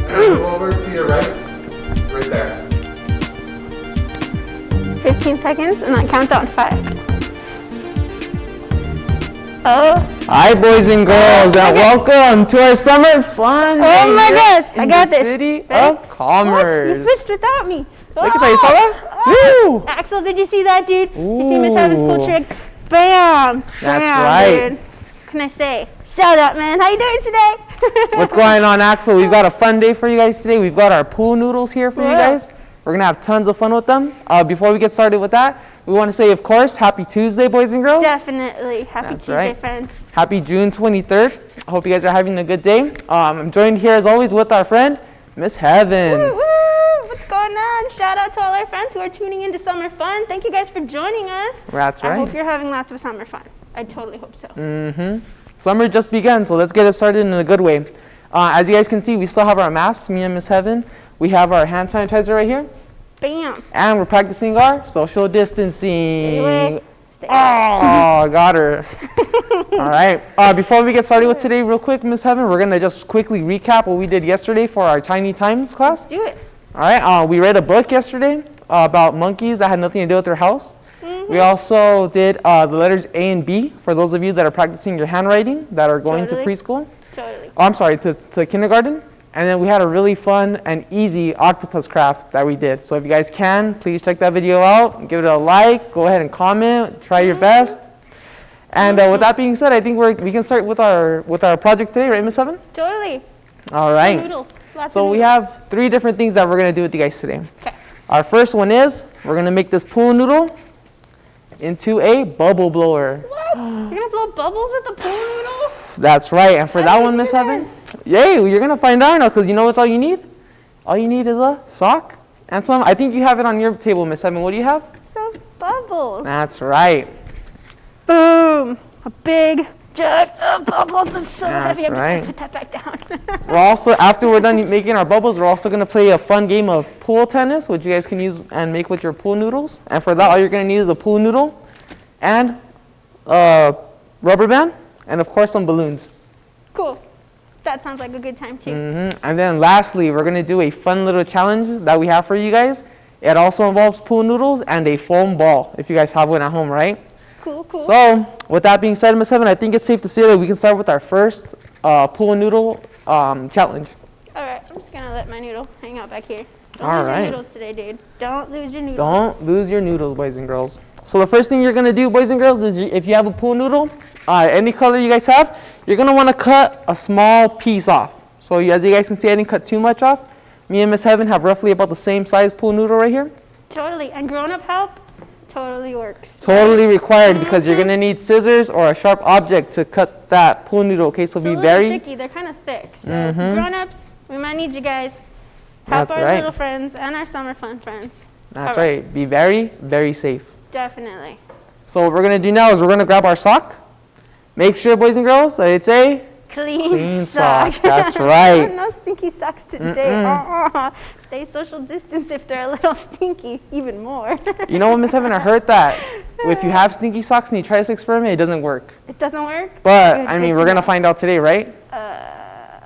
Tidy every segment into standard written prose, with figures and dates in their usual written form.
Go over to your right there. 15 seconds and then count down 5. Oh. Hi, boys and girls, and welcome to our summer fun. Oh my gosh, I got this. City Ready? of Commerce. What? You switched without me. Look at that, you saw that? Woo! Axel, did you see that, dude? You see Miss Ooh. Heaven's cool trick? Bam! That's Bam, right. Dude. What can I say? Shout out, man. How you doing today? What's going on, Axel? We've got a fun day for you guys today. We've got our pool noodles here for you Yeah. guys. We're going to have tons of fun with them. Before we get started with that, we want to say, of course, happy Tuesday, boys and girls. Definitely. Happy That's Tuesday, right. friends. Happy June 23rd. I hope you guys are having a good day. I'm joined here, as always, with our friend, Miss Heaven. Woo, woo. What's going on? Shout out to all our friends who are tuning into Summer Fun. Thank you guys for joining us. That's I right. hope you're having lots of summer fun. I totally hope so. Summer just began, so let's get it started in a good way. As you guys can see, we still have our masks, me and Miss Heaven. We have our hand sanitizer right here, Bam. and we're practicing our social distancing. Stay away. Stay away. Oh, got her. All right. Before we get started with today, real quick, Miss Heaven, we're gonna just quickly recap what we did yesterday for our Tiny Times class. Let's do it. All right. We read a book yesterday about monkeys that had nothing to do with their house. We also did the letters A and B for those of you that are practicing your handwriting that are going Totally. to preschool. Totally. Oh, I'm sorry, to kindergarten. And then we had a really fun and easy octopus craft that we did. So if you guys can, please check that video out, give it a like, go ahead and comment, try your best. And with that being said, I think we can start with our project today, right, Miss Seven? Totally. All right. Noodles. Lots So of we noodles. have 3 different things that we're gonna do with you guys today. Okay. Our first one is we're gonna make this pool noodle into a bubble blower. What? You're gonna blow bubbles with the pool noodle? That's right. And for How that do you one, do Miss that? Heaven, yay, you're gonna find out now, because you know what's all you need? All you need is a sock and some. I think you have it on your table, Miss Heaven. What do you have? Some bubbles. That's right. Boom. A big jug of bubbles. It's so That's heavy. I'm right. just gonna put that back down. We're also, after we're done making our bubbles, we're also gonna play a fun game of pool tennis, which you guys can use and make with your pool noodles. And for that, all you're gonna need is a pool noodle and a rubber band, and of course some balloons. Cool. That sounds like a good time too. And then lastly, we're gonna do a fun little challenge that we have for you guys. It also involves pool noodles and a foam ball, if you guys have one at home, right? Cool, cool. So, with that being said, Miss Heaven, I think it's safe to say that we can start with our first pool noodle challenge. All right, I'm just gonna let my noodle hang out back here. Don't All lose right. your noodles today, dude. Don't lose your noodles. Don't lose your noodles, boys and girls. So the first thing you're gonna do, boys and girls, is if you have a pool noodle, any color you guys have, you're gonna wanna cut a small piece off. So as you guys can see, I didn't cut too much off. Me and Miss Heaven have roughly about the same size pool noodle right here. Totally. And grown-up help totally works. Totally required, because you're gonna need scissors or a sharp object to cut that pool noodle, okay? So It's a be little very, tricky. They're kind of thick. So grown-ups, we might need you guys. Help That's our right. little friends and our summer fun friends. that's All right, be very, very safe. Definitely. So what we're gonna do now is we're gonna grab our sock. Make sure, boys and girls, that it's a Clean sock. sock. That's right. No stinky socks today. Stay social distance if they're a little stinky, even more. You know what, Miss Heaven, I heard that if you have stinky socks and you try this experiment, it doesn't work. It doesn't work? But, Good, I mean, good we're to gonna know. find out today, right?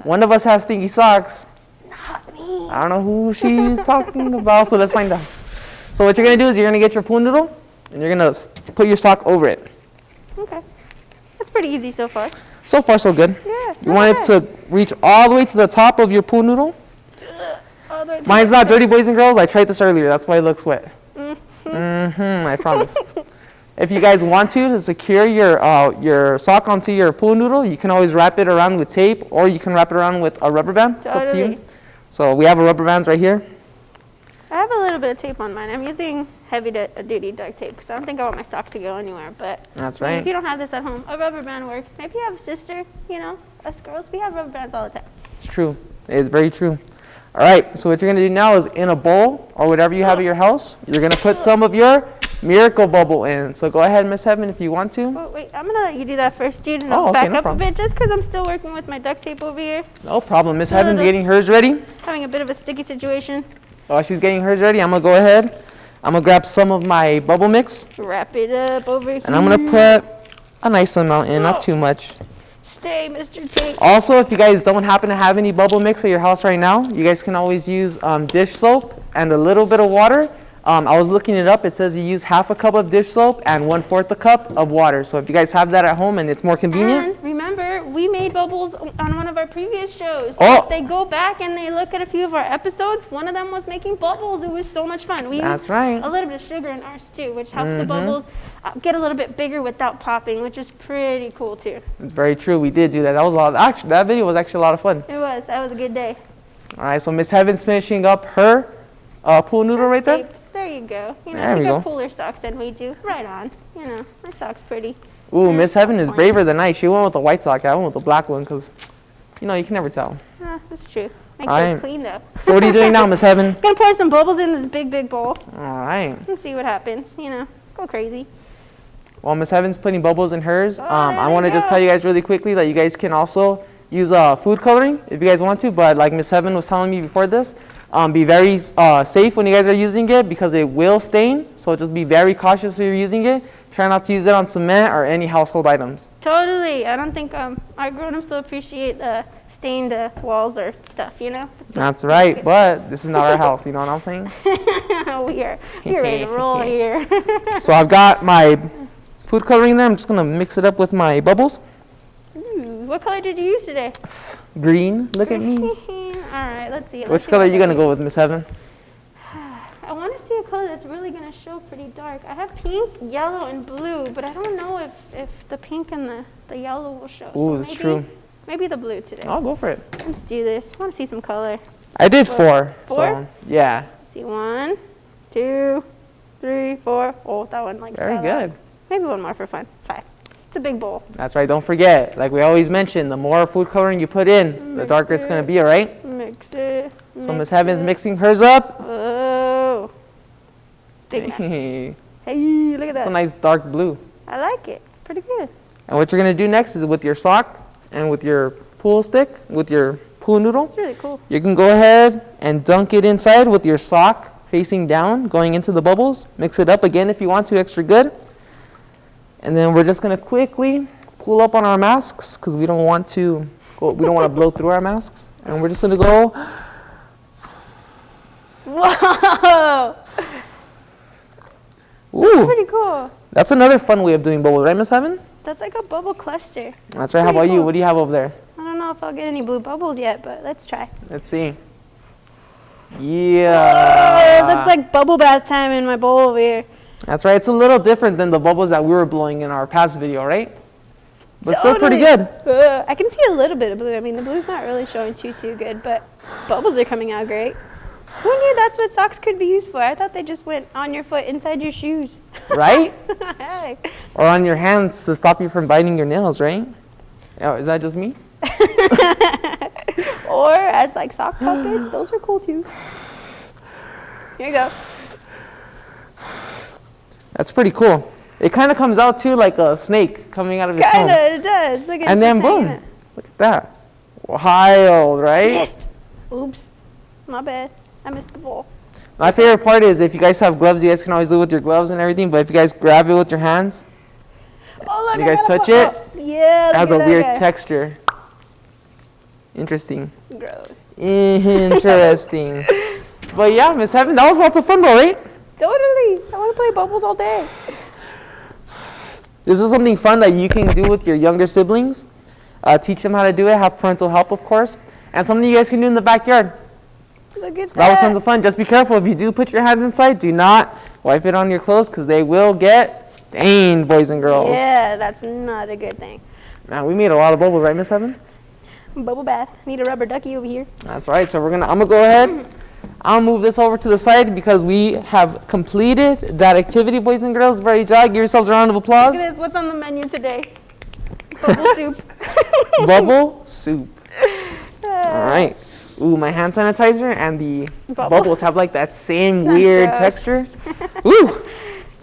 One of us has stinky socks. Not me. I don't know who she's talking about, so let's find out. So what you're gonna do is you're gonna get your pool noodle, and you're gonna put your sock over it. Okay. That's pretty easy so far. So far, so good. Yeah. You want it to reach all the way to the top of your pool noodle. All the way to Mine's the- not dirty, boys and girls. I tried this earlier. That's why it looks wet. I promise. If you guys want to secure your sock onto your pool noodle, you can always wrap it around with tape, or you can wrap it around with a rubber band. It's up to Totally. you. So we have a rubber bands right here. I have a little bit of tape on mine. I'm using heavy duty duct tape because I don't think I want my sock to go anywhere. But That's I mean, right. if you don't have this at home, a rubber band works. Maybe you have a sister, you know, us girls, we have rubber bands all the time. It's true. It's very true. All right, so what you're gonna do now is in a bowl or whatever you have at your house, you're gonna put some of your Miracle Bubble in. So go ahead, Miss Heaven, if you want to. Oh, wait, I'm gonna let you do that first, dude, and Oh, I'll okay, back no up problem. a bit just because I'm still working with my duct tape over here. No problem. Miss No, Heaven's that's- getting hers ready. Having a bit of a sticky situation. While she's getting hers ready, I'm gonna go ahead. I'm gonna grab some of my bubble mix, Wrap it up over here. and I'm gonna put a nice amount in, not too much. Stay, Mr. Tape. Also, if you guys don't happen to have any bubble mix at your house right now, you guys can always use dish soap and a little bit of water. I was looking it up. It says you use half a cup of dish soap and 1/4 a cup of water. So if you guys have that at home and it's more convenient, And remember, we made bubbles on one of our previous shows. So Oh. if they go back and they look at a few of our episodes, one of them was making bubbles. It was so much fun. We That's used right. a little bit of sugar in ours too, which helps the bubbles get a little bit bigger without popping, which is pretty cool too. it's very true. We did do that. That was a lot. Actually, that video was actually a lot of fun. It was. That was a good day. All right, so Miss Heaven's finishing up her pool noodle right there. Taped. There you go. You know, There you we got go. cooler socks than we do. Right on. You know, my sock's pretty. Ooh, Miss Heaven is Plain. braver than I. She went with the white sock. I went with the black one because, you know, you can never tell. That's true. Make All sure right. it's clean though. So what are you doing now, Miss Heaven? Gonna pour some bubbles in this big bowl All right. and see what happens. You know, go crazy. While Miss Heaven's putting bubbles in hers, there I they want to just go. tell you guys really quickly that you guys can also use food coloring if you guys want to. But like Miss Heaven was telling me before this, be very safe when you guys are using it because it will stain. So just be very cautious when you're using it. Try not to use it on cement or any household items. Totally. I don't think our grown-ups will appreciate stained walls or stuff. You know. It's not- That's right, but this is not our house. You know what I'm saying? we're ready to roll here. So I've got my food coloring there. I'm just gonna mix it up with my bubbles. Ooh, what color did you use today? Green. Look at me. All right. Let's see. Which color are you gonna go with, Miss Heaven? I want to see a color that's really going to show pretty dark. I have pink, yellow, and blue, but I don't know if the pink and the yellow will show. Ooh, so that's maybe, true. Maybe the blue today. I'll go for it. Let's do this. I want to see some color. I did 4. So Four? yeah. Let's see, 1, 2, 3, 4. Oh, that one like Very fell out. good. Maybe one more for fun. 5. It's a big bowl. That's right. Don't forget, like we always mention, the more food coloring you put in, the darker it's gonna be. All right. Mix it. So Miss Heaven's mixing hers up. Oh. Big mess. It's Hey, look at a that. nice dark blue. I like it. Pretty good. And what you're gonna do next is with your sock and with your pool stick, with your pool noodle, It's really cool. you can go ahead and dunk it inside with your sock facing down, going into the bubbles. Mix it up again if you want to, extra good. And then we're just gonna quickly pull up on our masks because we don't want to blow through our masks. And we're just gonna go. Whoa. Ooh, Pretty cool. that's another fun way of doing bubbles, right, Miss Heaven? That's like a bubble cluster. That's right. How Pretty about you? cool. What do you have over there? I don't know if I'll get any blue bubbles yet, but let's try. Let's see. Oh, Yeah. it looks like bubble bath time in my bowl over here. That's right. It's a little different than the bubbles that we were blowing in our past video, right? But still pretty good. I can see a little bit of blue. I mean, the blue's not really showing too good, but bubbles are coming out great. Who knew that's what socks could be used for? I thought they just went on your foot inside your shoes. Right? Hey. Or on your hands to stop you from biting your nails, right? Oh, is that just me? Or as like sock puppets, those are cool too. Here you go. That's pretty cool. It kind of comes out too like a snake coming out of its home. Kinda, it does. Look at And then boom. Look at that. Wild, right? Missed. Oops. My bad. I missed the bowl. My favorite part is if you guys have gloves, you guys can always do it with your gloves and everything. But if you guys grab it with your hands, Oh, look, You I guys gotta touch put- it? oh, yeah, it has look a at weird that guy. texture. Interesting. Gross. Interesting. But yeah, Miss Heaven, that was lots of fun though, right? Totally. I want to play bubbles all day. This is something fun that you can do with your younger siblings. Teach them how to do it, have parental help, of course. And something you guys can do in the backyard. Look at that. That was tons of fun. Just be careful. If you do put your hands inside, do not wipe it on your clothes because they will get stained, boys and girls. Yeah, that's not a good thing. Man, we made a lot of bubbles, right, Miss Heaven? Bubble bath. Need a rubber ducky over here. That's right. So I'm gonna go ahead. I'm I'll move this over to the side because we have completed that activity, boys and girls. Very job. Give yourselves a round of applause. Look at this. What's on the menu today? Bubble soup. Bubble soup. All right. Ooh, my hand sanitizer and the bubbles have like that same weird texture. Ooh.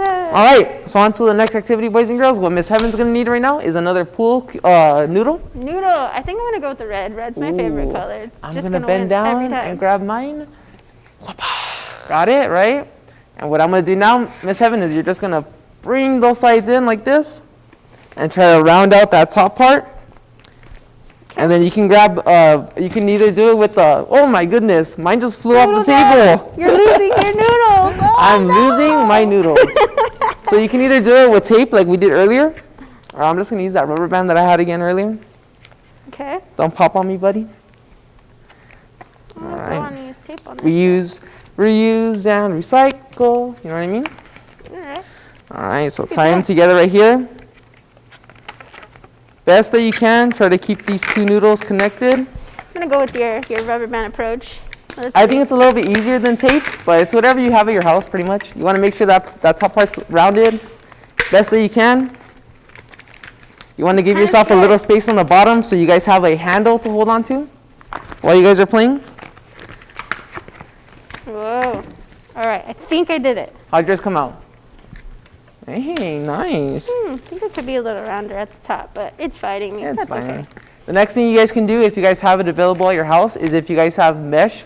All right, so on to the next activity, boys and girls. What Miss Heaven's gonna need right now is another pool noodle. Noodle. I think I'm gonna go with the red. Red's my favorite Ooh. color. It's I'm just gonna win bend every down time. and grab mine. Got it, right? And what I'm gonna do now, Miss Heaven, is you're just gonna bring those sides in like this and try to round out that top part. And then you can grab, you can either do it with the, oh my goodness, mine just flew off the table. You're losing your noodles. Oh, I'm no. losing my noodles. So you can either do it with tape like we did earlier, or I'm just gonna use that rubber band that I had again earlier. Okay. Don't pop on me, buddy. Oh, All I right. want to use tape on this. We use reuse and recycle, you know what I mean? All right. All right, so tie them together right here. Best that you can, try to keep these two noodles connected. I'm gonna go with your rubber band approach. I think it's a little bit easier than tape, but it's whatever you have at your house pretty much. You wanna make sure that that top part's rounded, best that you can. You wanna give yourself a little space on the bottom so you guys have a handle to hold on to while you guys are playing. Whoa. All right, I think I did it. How'd yours come out? Hey, nice. I think it could be a little rounder at the top, but it's fighting me. It's That's fine. okay. The next thing you guys can do, if you guys have it available at your house, is if you guys have mesh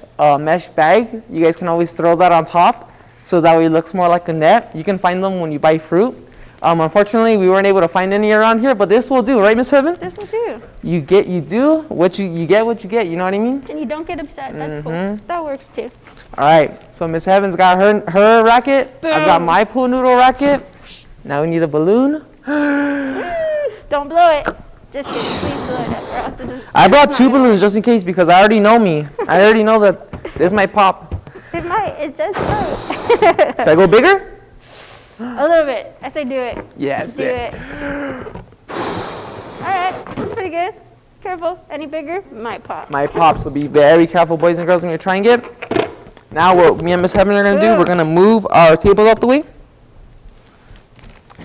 bag, you guys can always throw that on top, so that way it looks more like a net. You can find them when you buy fruit. Unfortunately, we weren't able to find any around here, but this will do, right, Miss Heaven? This will do. You do what you get what you get. You know what I mean? And you don't get upset. That's cool. Mm-hmm. That works too. All right. So Miss Heaven's got her racket. I've got my pool noodle racket. Now we need a balloon. Don't blow it. Just kidding. Please blow it up, or else it just. I brought two balloons just in case because I already know me. I already know that this might pop. It might. It just might. Should I go bigger? A little bit. I say do it. Yes. Do it. All right. That's pretty good. Careful. Any bigger? Might pop. Might pop, so be very careful, boys and girls, when you're trying it. Now what me and Miss Heaven are going to do, we're going to move our table out the way.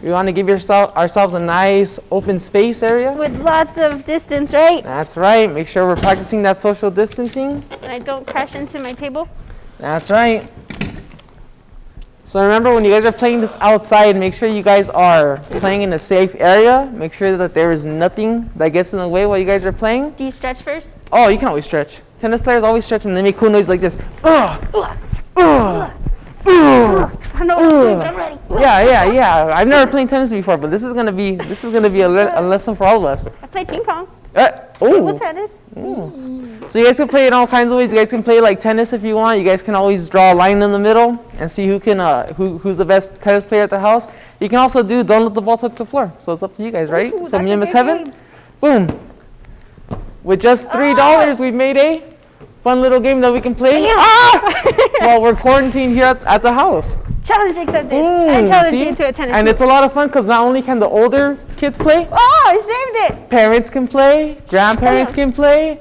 We want to give ourselves a nice open space area. With lots of distance, right? That's right. Make sure we're practicing that social distancing. And I don't crash into my table. That's right. So remember, when you guys are playing this outside, make sure you guys are playing in a safe area. Make sure that there is nothing that gets in the way while you guys are playing. Do you stretch first? Oh, you can always stretch. Tennis players always stretch and they make cool noise like this. I don't know what I'm doing, but I'm ready. Yeah. I've never played tennis before, but this is gonna be a lesson for all of us. I play ping pong. Table tennis. So you guys can play in all kinds of ways. You guys can play like tennis if you want. You guys can always draw a line in the middle and see who's the best tennis player at the house. You can also do don't let the ball touch the floor. So it's up to you guys, right? Ooh, So me that's and a Miss good Heaven, game. boom. With just $3, we've made a fun little game that we can play while we're quarantined here at the house. Challenge accepted. I challenge See? you to a tennis And it's a lot of fun because not only can the older kids play, Oh, I saved it. parents can play, grandparents can play,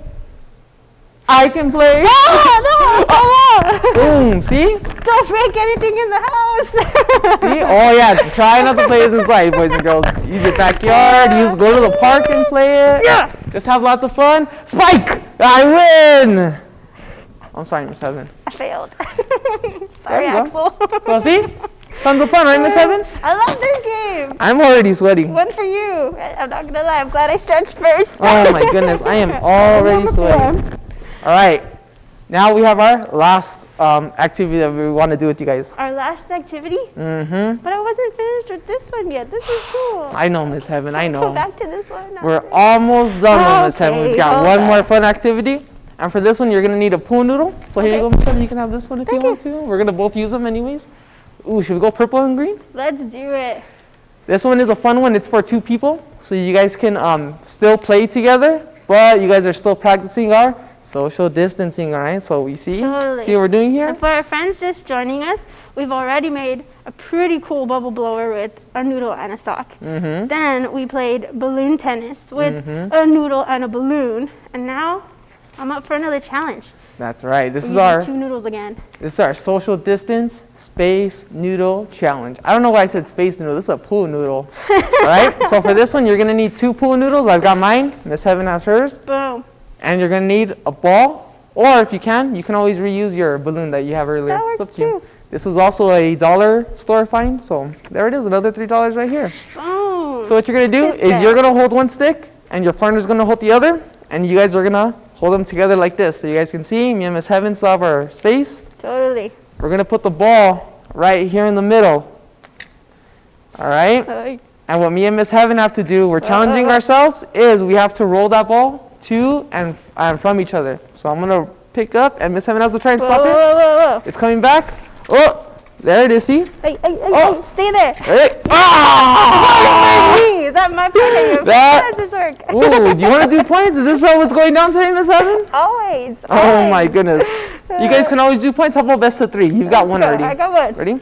I can play. Oh, no. Boom, see? Don't break anything in the house. See? Oh yeah, try not to play this inside, boys and girls. Use your backyard, go to the park and play it. Yeah. Just have lots of fun. Spike! I win! I'm sorry, Miss Heaven. I failed. Sorry, There you go. Axel. So see? Tons of fun, right, Miss Heaven? I love this game. I'm already sweating. One for you. I'm not gonna lie. I'm glad I stretched first. Oh my goodness, I am already sweating. All right, now we have our last activity that we want to do with you guys. Our last activity? Mm-hmm. But I wasn't finished with this one yet. This was cool. I know, Miss Heaven, I Go know. back to this one. We're almost done with Miss Heaven. We've got Okay, one hold more on. fun activity. And for this one, you're gonna need a pool noodle. So here you go, Okay. Miss Heaven. You can have this one if you want to. We're gonna both use them anyways. Ooh, should we go purple and green? Let's do it. This one is a fun one. It's for 2 people. So you guys can still play together, but you guys are still practicing our social distancing, all right? So we see Totally. what we're doing here? And for our friends just joining us, we've already made a pretty cool bubble blower with a noodle and a sock. Mm-hmm. Then we played balloon tennis with a noodle and a balloon. And now I'm up for another challenge. That's right. This We is do our 2 noodles again. social distance space noodle challenge. I don't know why I said space noodle. This is a pool noodle. All right. So for this one, you're gonna need 2 pool noodles. I've got mine. Miss Heaven has hers. Boom. And you're gonna need a ball, or if you can always reuse your balloon that you have earlier. That It's works up to you. too. This was also a dollar store find, so there it is, another $3 right here. Boom. So what you're gonna do This is guy. you're gonna hold one stick, and your partner's gonna hold the other, and you guys are gonna hold them together like this, so you guys can see. Me and Miss Heaven still have our space. Totally. We're gonna put the ball right here in the middle. All right. Ay. And what me and Miss Heaven have to do, we're challenging ourselves, is we have to roll that ball to and from each other. So I'm gonna pick up, and Miss Heaven has to try and Whoa, stop whoa, it. whoa, whoa. It's coming back. Oh, there it is. See? Hey, hey, hey, Oh. hey, stay there. Hey. Ah! Hey, is that my part? That- How does this work? Ooh, do you want to do points? Is this how it's going down today, Miss Heaven? Always. Oh always. my goodness. You guys can always do points. How about best of 3? You've got one Go, already. I got one. Ready?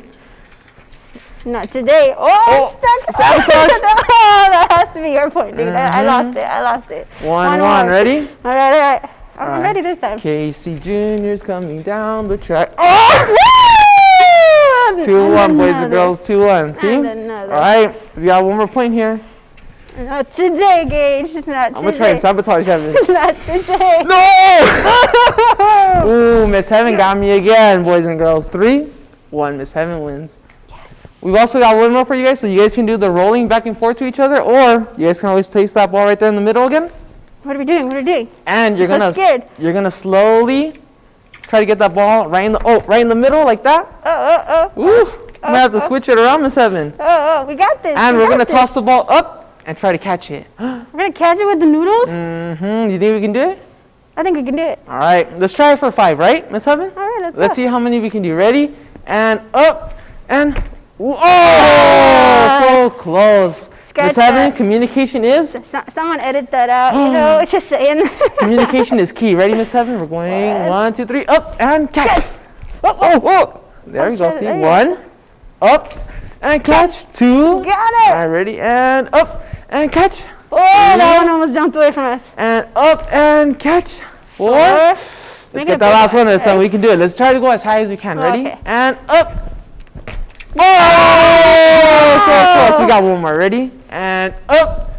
Not today. Oh, Oh, it's stuck. sabotage. Oh, that has to be your point, dude. I lost it. I lost it. 1-1. more. Ready? All right, all right. I'm All right. ready this time. Casey Jr.'s coming down the track. Oh! 2-1, boys and girls. 2-1. See? And another. All right. We got one more point here. Not today, Gage. Not today. I'm going to try and sabotage Heaven. Not today. No! Ooh, Miss Heaven got me again, boys and girls. 3-1. Miss Heaven wins. We've also got one more for you guys, so you guys can do the rolling back and forth to each other, or you guys can always place that ball right there in the middle again. What are we doing? What are we doing? And you're I'm so gonna scared. you're gonna slowly try to get that ball right in the middle like that. Oh. Ooh, I'm gonna have to switch it around, Miss Heaven. Oh, we got this. And we we're got gonna this. toss the ball up and try to catch it. We're gonna catch it with the noodles? You think we can do it? I think we can do it. All right, let's try it for 5, right, Miss Heaven? All right, let's Let's go. see how many we can do. Ready? And up and oh, so close. Scratch Miss Heaven, that. communication is Someone edit that out, you know, just saying. communication is key. Ready, Miss Heaven? We're going 1, 2, 3, up and catch. Oh. There we go. shit, See, there you 1, up and catch. 2. Got it. All right, ready? And up and catch. Oh, that one almost jumped away from us. And up and catch. 4. Let's Let's make it get a that big last one one. this time. We can do it. Let's try to go as high as we can. Ready? Okay. And up. Oh, so close. We got one more. Ready? And up.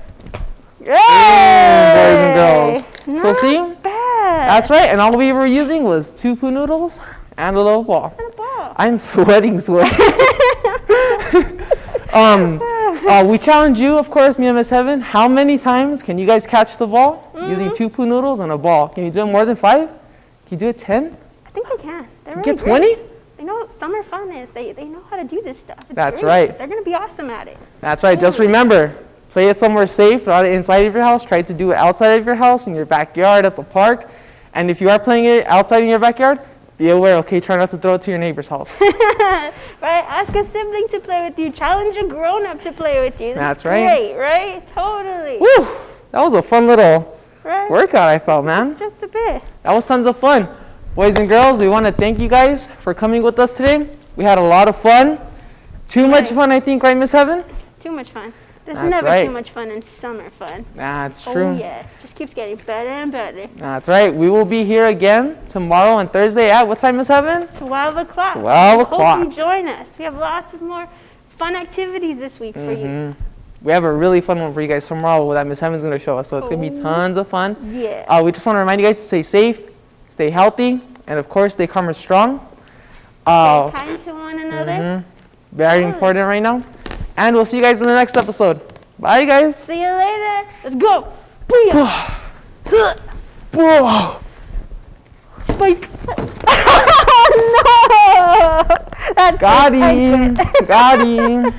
Yay! Boys and girls. So Not see? bad. That's right. And all we were using was 2 poo noodles and a little ball. And a ball. I'm sweating. We challenge you, of course, me and Miss Heaven. How many times can you guys catch the ball using 2 poo noodles and a ball? Can you do it more than 5? Can you do it 10? I think we can. They're really Get great. 20? They know what summer fun is. They know how to do this stuff. It's That's great. right. They're gonna be awesome at it. That's right. Just remember, play it somewhere safe, not inside of your house. Try to do it outside of your house, in your backyard, at the park. And if you are playing it outside in your backyard, be aware, okay? Try not to throw it to your neighbor's house. Right? Ask a sibling to play with you. Challenge a grown-up to play with you. That's right. Great, right? Totally. Woo! That was a fun little Right? workout, I felt, man. Just a bit. That was tons of fun. Boys and girls, we want to thank you guys for coming with us today. We had a lot of fun. Too much fun, I think, right, Miss Heaven? Too much fun. There's That's never right. too much fun in summer fun. That's true. Oh yeah, just keeps getting better and better. That's right. We will be here again tomorrow and Thursday at what time, Miss Heaven? 12 o'clock. 12 o'clock. Hope you join us. We have lots of more fun activities this week for you. We have a really fun one for you guys tomorrow that Miss Heaven's going to show us. So it's going to be tons of fun. Yeah. We just want to remind you guys to stay safe, stay healthy, and of course, stay calm and strong. Be kind to one another. Very important right now. And we'll see you guys in the next episode. Bye, guys. See you later. Let's go. Booyah. Whoa. Spike. Oh no! That's Got it. I him. quit. Got him.